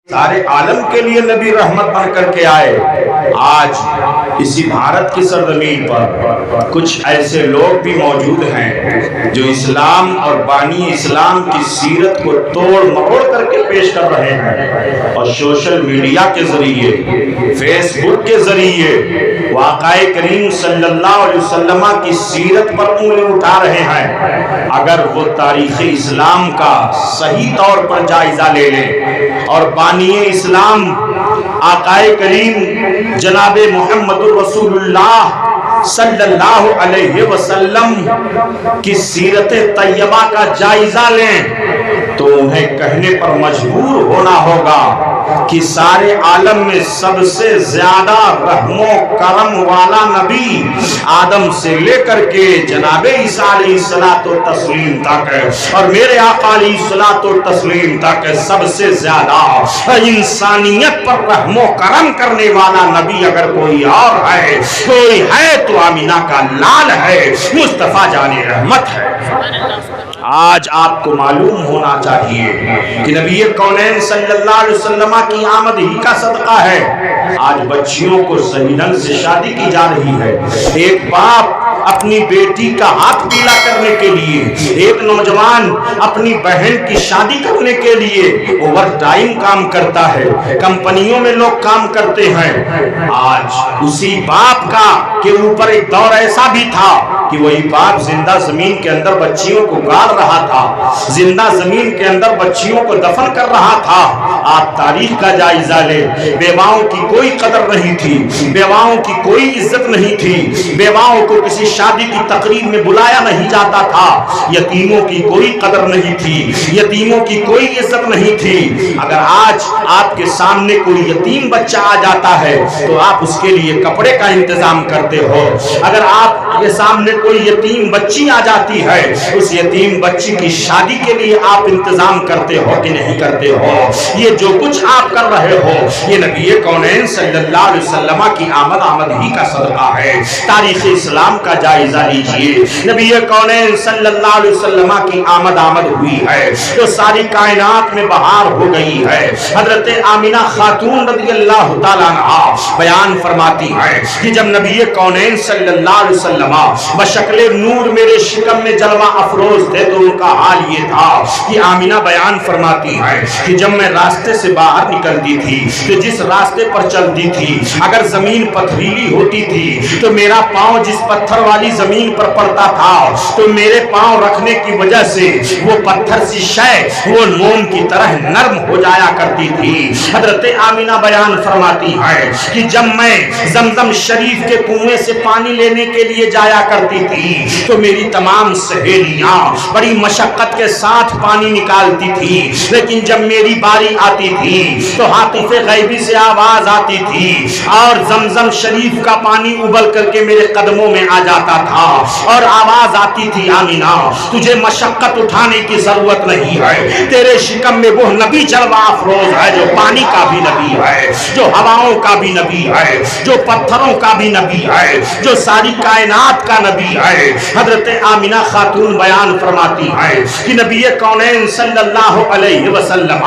سارے عالم کے لیے نبی رحمت بن کر کے آئے۔ آج اسی بھارت کی سرزمین پر کچھ ایسے لوگ بھی موجود ہیں جو اسلام اور بانی اسلام کی سیرت کو توڑ مروڑ کر کے پیش کر رہے ہیں، اور سوشل میڈیا کے ذریعے، فیس بک کے ذریعے واقعہ کریم صلی اللہ علیہ وسلم کی سیرت پر انگلی اٹھا رہے ہیں۔ اگر وہ تاریخ اسلام کا صحیح طور پر جائزہ لے لیں اور بانی اسلام آقا کریم جناب محمد رسول اللہ صلی اللہ علیہ وسلم کی سیرت طیبہ کا جائزہ لیں تو انہیں کہنے پر مجبور ہونا ہوگا کہ سارے عالم میں سب سے زیادہ رحم و کرم والا نبی آدم سے لے کر کے جناب عیسیٰ علیہ الصلوۃ والتسلیم تک اور میرے آقا علیہ الصلوۃ والتسلیم تک سب سے زیادہ انسانیت پر رحم و کرم کرنے والا نبی اگر کوئی اور ہے، کوئی ہے تو آمینہ کا لال ہے، مصطفیٰ جان رحمت ہے۔ آج آپ کو معلوم ہونا چاہیے کہ نبی کونین صلی اللہ علیہ وسلم کی آمد ہی کا صدقہ ہے آج بچیوں کو صحیح ڈھنگ سے شادی کی جا رہی ہے۔ ایک باپ اپنی بیٹی کا ہاتھ پیلا کرنے کے لیے، ایک نوجوان اپنی بہن کی شادی کرنے کے لیے اوور ٹائم کام کرتا ہے، کمپنیوں میں لوگ کام کرتے ہیں۔ آج اسی باپ کا کے اوپر ایک دور ایسا بھی تھا کہ وہی باپ زندہ زمین کے اندر بچیوں کو گاڑ رہا تھا، زندہ زمین کے اندر بچیوں کو دفن کر رہا تھا۔ آپ تاریخ کا جائزہ لیں، بیواؤں کی کوئی قدر نہیں تھی، بیواؤں کی کوئی عزت نہیں تھی، بیواؤں کو کسی شادی کی تقریب میں بلایا نہیں جاتا تھا، یتیموں کی کوئی قدر نہیں تھی، یتیموں کی کوئی عزت نہیں تھی۔ اگر آج آپ کے سامنے کوئی یتیم بچہ آ جاتا ہے تو آپ اس کے لیے کپڑے کا انتظام کرتے ہو، اگر آپ کے سامنے کوئی یتیم بچی آ جاتی ہے اس یتیم بچی کی شادی کے لیے آپ انتظام کرتے ہو کہ نہیں کرتے ہو؟ یہ جو کچھ آپ کر رہے ہو یہ نبی کونین صلی اللہ علیہ وسلم کی آمد ہی کا صدقہ ہے۔ تاریخ اسلام کا جائزہ لیجئے، نبی کونین صلی اللہ علیہ وسلم کی آمد ہوئی ہے تو ساری کائنات میں بہار ہو گئی ہے۔ حضرت آمینہ خاتون رضی اللہ تعالیٰ عنہا بیان فرماتی ہے کہ جب نبی کونین صلی اللہ علیہ وسلم بشکل نور میرے شکم میں جلوہ افروز تھے تو ان کا حال یہ تھا کہ آمینہ بیان فرماتی ہے کہ جب میں راستے سے باہر نکلتی تھی تو جس راستے پر چلتی تھی اگر زمین پتھریلی ہوتی تھی تو میرا پاؤں جس پتھر والی زمین پر پڑتا تھا تو میرے پاؤں رکھنے کی وجہ سے وہ پتھر سی شے وہ موم کی طرح نرم ہو جایا کرتی تھی۔ حضرت آمینہ بیان فرماتی ہے کہ جب میں زمزم شریف کے کنویں سے پانی لینے کے لیے جایا کرتی تھی تو میری تمام سہیلیاں بڑی مشقت کے ساتھ پانی نکالتی تھی، لیکن جب میری باری آتی تھی تو حاطف غیبی سے آواز آتی تھی اور زمزم شریف کا پانی ابل کر کے میرے قدموں میں آ جاتا تھا اور آواز آتی تھی آمینہ تجھے مشقت اٹھانے کی ضرورت نہیں ہے، تیرے شکم میں وہ نبی جلوہ افروز ہے جو پانی کا بھی نبی ہے، جو ہواؤں کا بھی نبی ہے، جو پتھروں کا بھی نبی ہے، جو ساری کائنات کا نبی ہے۔ حضرت آمینہ خاتون بیان فرماتی ہے کہ نبی کونین صلی اللہ علیہ وسلم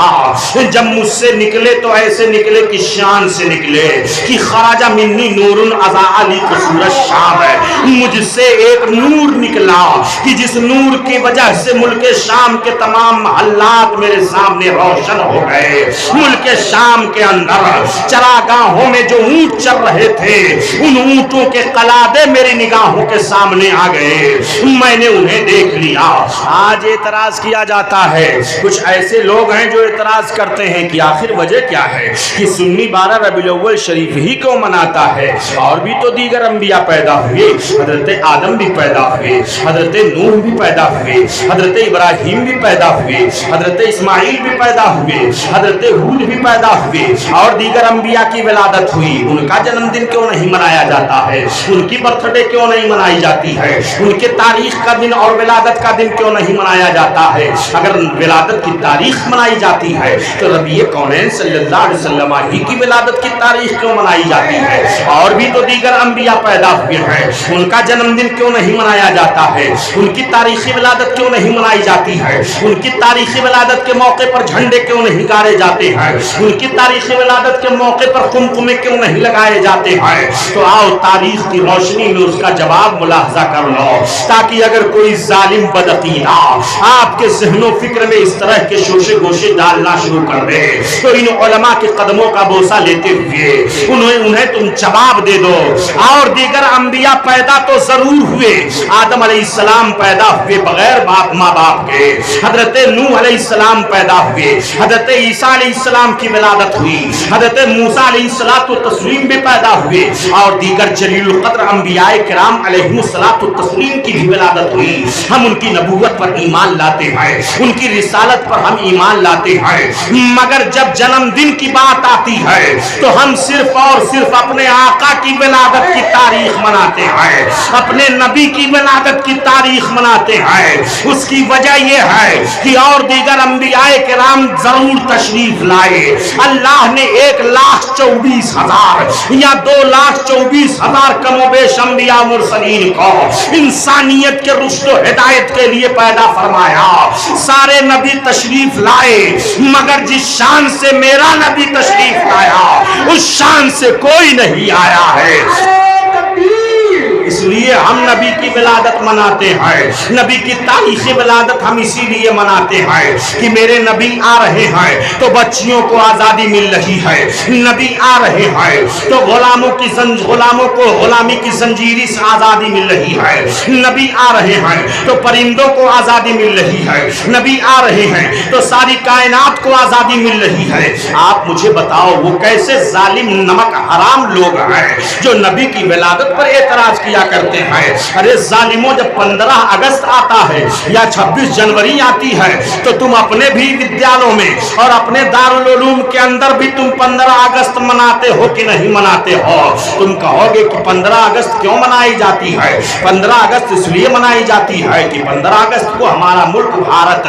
جب مجھ سے نکلے تو ایسے نکلے کہ شان سے نکلے کہ خراج منی نور اضاء لی قصور الشام ہے، مجھ سے ایک نور نکلا کہ جس نور کی وجہ سے ملک شام کے تمام محلات میرے سامنے روشن ہو گئے۔ ملک شام کے اندر چراگاہوں میں جو اونٹ چل رہے تھے ان اونٹوں کے قلادے میری نگاہوں کے سامنے آ گئے، میں نے انہیں دیکھ لیا۔ آج اعتراض کیا جاتا ہے، کچھ ایسے لوگ ہیں جو اعتراض کرتے ہیں کہ آخر وجہ کیا ہے کہ سنی 12 ربیع الاول شریف ہی کیوں مناتا ہے؟ اور بھی تو دیگر انبیاء پیدا ہوئے، حضرت آدم بھی پیدا ہوئے، حضرت نوح بھی پیدا ہوئے، حضرت ابراہیم بھی پیدا ہوئے، حضرت اسماعیل بھی پیدا ہوئے، حضرت ہود بھی پیدا ہوئے اور دیگر انبیاء کی ولادت ہوئی، ان کا جنم دن کیوں نہیں منایا جاتا ہے؟ ہے؟ ان کی برتھ ڈے کیوں نہیں منائی جاتی ہے؟ ان کے تاریخ کا دن اور ولادت کا دن کیوں نہیں منایا جاتا ہے؟ اگر ولادت کی تاریخ منائی جاتی ہے تو نبی کونین صلی اللہ علیہ وسلم ہی کی ولادت کی تاریخ کیوں منائی جاتی ہے؟ اور بھی تو دیگر انبیاء پیدا ہوئے ہیں، ان کا جنم دن کیوں نہیں منایا جاتا ہے؟ ان کی تاریخی ولادت کیوں نہیں منائی جاتی ہے؟ ان کی تاریخی ولادت کے موقع پر جھنڈے کیوں نہیں گاڑے جاتے ہیں؟ ان کی تاریخی ولادت کے موقع پر قمقمے کیوں نہیں لگائے جاتے ہیں؟ تو آؤ تاریخ کی روشنی میں اس کا جواب ملاحظہ کر لو، تاکہ اگر کوئی ظالم بدعقیدہ آپ کے ذہن و فکر میں اس طرح کے شوشے گوشے ڈالنا شروع کر دے تو ان علماء کے قدموں کا بوسہ لیتے ہوئے انہیں تم جواب دے دو، اور دیگر انبیاء پیدا تو ضرور ہوئے، آدم علیہ السلام پیدا ہوئے بغیر ماں باپ کے، حضرت نوح علیہ السلام پیدا ہوئے، حضرت عیسیٰ علیہ السلام کی ولادت ہوئی، حضرت موسیٰ علیہ السلام بھی پیدا ہوئے، اور دیگر جلیل القدر انبیاء کرام علیہم السلام کی بھی ولادت ہوئی۔ ہم ان کی نبوت پر ایمان لاتے ہیں، ان کی رسالت پر ہم ایمان لاتے ہیں، مگر جب جنم دن کی بات آتی ہے تو ہم صرف اور صرف اپنے آقا کی ولادت کی تاریخ مناتے ہیں، اپنے نبی کی ولادت کی تاریخ مناتے ہیں۔ اس کی وجہ یہ ہے کہ اور دیگر انبیاء کرام ضرور تشریف لائے، اللہ نے 1,24,000 یا 2,24,000 کم و بیش انبیاء مرسلین کو انسانیت کے رشد و ہدایت کے لیے پیدا فرمایا، سارے نبی تشریف لائے، مگر جس شان سے میرا نبی تشریف لایا اس شان سے کوئی نہیں آیا ہے۔ اس لیے ہم نبی کی ولادت مناتے ہیں، نبی کی تاریخی ولادت ہم اسی لیے مناتے ہیں کہ میرے نبی آ رہے ہیں تو بچیوں کو آزادی مل رہی ہے، نبی آ رہے ہیں تو غلاموں کو غلامی کی زنجیری سے آزادی مل رہی ہے، نبی آ رہے ہیں تو پرندوں کو آزادی مل رہی ہے، نبی آ رہے ہیں تو ساری کائنات کو آزادی مل رہی ہے۔ آپ مجھے بتاؤ وہ کیسے ظالم نمک حرام لوگ ہیں جو نبی کی ولادت پر اعتراض کیا کرتے ہیں؟ ارے ظالموں، جب 15 اگست آتا ہے یا 26 جنوری آتی ہے تو تم اپنے بھی ودیالوں میں اور اپنے دارالعلوم کے اندر بھی تم 15 اگست مناتے ہو کہ نہیں مناتے ہو؟ تم کہو گے کہ 15 اگست کیوں منائی جاتی ہے؟ 15 اگست اس لیے منائی جاتی ہے کہ 15 اگست کو ہمارا ملک بھارت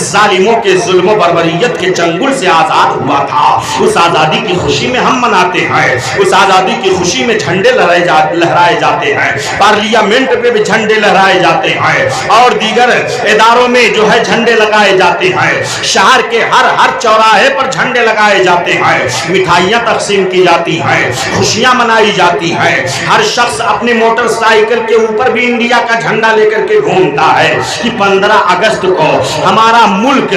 ظالموں کے ظلم و بربریت کے چنگل سے آزاد ہوا تھا، اس آزادی کی خوشی میں ہم مناتے ہیں، اس آزادی کی خوشی میں جھنڈے لہرائے جاتے ہیں، پارلیمنٹ پہ بھی جھنڈے لہرائے جاتے ہیں، اور دیگر اداروں میں جو ہے جھنڈے لگائے جاتے ہیں، شہر کے ہر چوراہے پر جھنڈے لگائے جاتے ہیں، مٹھائیاں تقسیم کی جاتی ہیں، خوشیاں منائی جاتی ہیں، ہر شخص اپنی موٹر سائیکل کے اوپر بھی انڈیا کا جھنڈا لے کر کے گھومتا ہے کہ 15 اگست کو ہمارا ملک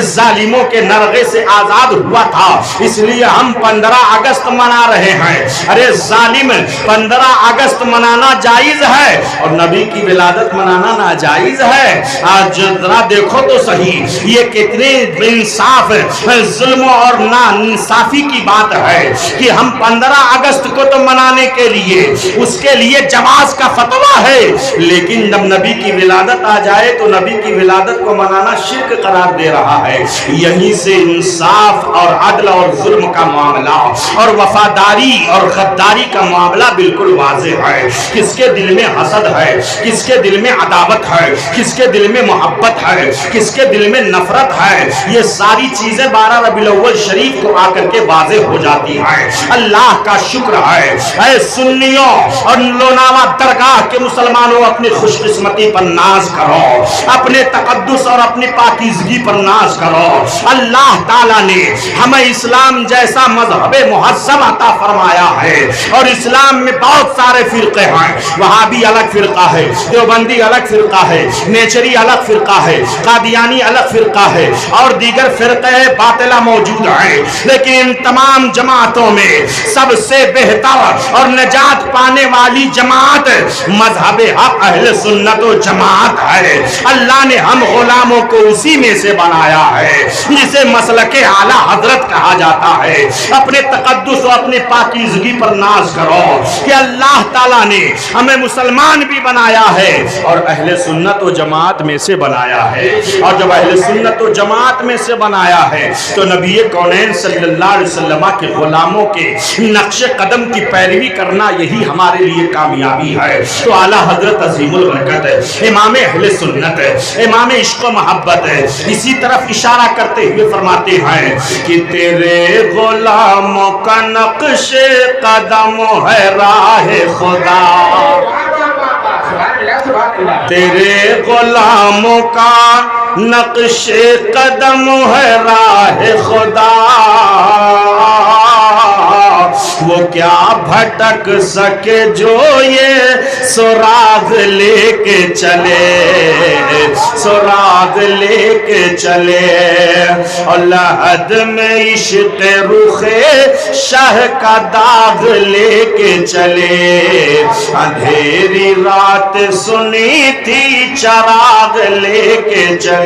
ظالموں کے نرغے سے آزاد ہوا تھا، اس لیے ہم 15 اگست منا رہے ہیں۔ ارے ظالم، 15 اگست منانا جائز ہے اور نبی کی ولادت منانا ناجائز ہے؟ آج ذرا دیکھو تو صحیح، یہ کتنے انصاف ظلم اور ناانصافی کی بات ہے کہ ہم 15 اگست کو تو منانے کے لیے اس کے لیے جواز کا فتویٰ ہے، لیکن جب نبی کی ولادت آ جائے تو نبی کی ولادت کو منانا شرک قرار دے رہا ہے۔ یہیں سے انصاف اور عدل اور ظلم کا معاملہ اور وفاداری اور غداری کا معاملہ بالکل واضح ہے۔ کس کے دل میں حسد ہے، کس کے دل میں عداوت ہے، کس کے دل میں محبت ہے، کس کے دل میں نفرت ہے، یہ ساری چیزیں 12 ربیع الاول شریف کو آ کر کے واضح ہو جاتی ہیں۔ اللہ کا شکر ہے، اے سنیوں اور لوناوا درگاہ کے مسلمانوں، اپنی خوش قسمتی پر ناز کرو، اپنے تقدس اور اپنی پاکیزگی پر ناز کرو۔ اللہ تعالیٰ نے ہمیں اسلام جیسا مذہب مہذب عطا فرمایا ہے، اور اسلام میں بہت سارے فرقے ہیں، وہابی الگ فرقہ ہے، دیوبندی الگ فرقہ ہے، نیچری الگ فرقہ ہے، قادیانی الگ فرقہ ہے، اور دیگر فرقے باطلہ موجود ہیں، لیکن ان تمام جماعتوں میں سب سے بہتر اور نجات پانے والی جماعت مذہب حق اہل سنت و جماعت ہے۔ اللہ نے ہم غلاموں کو اسی میں سے بنایا ہے جسے مسلک اعلیٰ حضرت کہا جاتا ہے۔ اپنے تقدس و اپنی پاکیزگی پر ناز کرو کہ اللہ تعالیٰ نے ہمیں مسلمان بھی بنایا ہے اور اہل سنت و جماعت میں سے بنایا ہے، اور جب اہل سنت و جماعت میں سے بنایا ہے تو نبی کونین صلی اللہ علیہ وسلم کے غلاموں کے نقش قدم کی پیروی کرنا یہی ہمارے لیے کامیابی ہے۔ تو اعلیٰ حضرت عظیم البرکت ہے، امام اہل سنت ہے، امام عشق و محبت ہے، اسی طرف اشارہ کرتے ہوئے فرماتے ہیں کہ تیرے غلاموں کا نقش قدم ہے راہ خدا، تیرے غلاموں کا نقش قدم ہے راہ خدا، وہ کیا بھٹک سکے جو یہ سراغ لے کے چلے، سراغ لے کے چلے، اور لحد میں عشق رخ شاہ کا داغ لے کے چلے، اندھیری رات سنی تھی چراغ لے کے چلے۔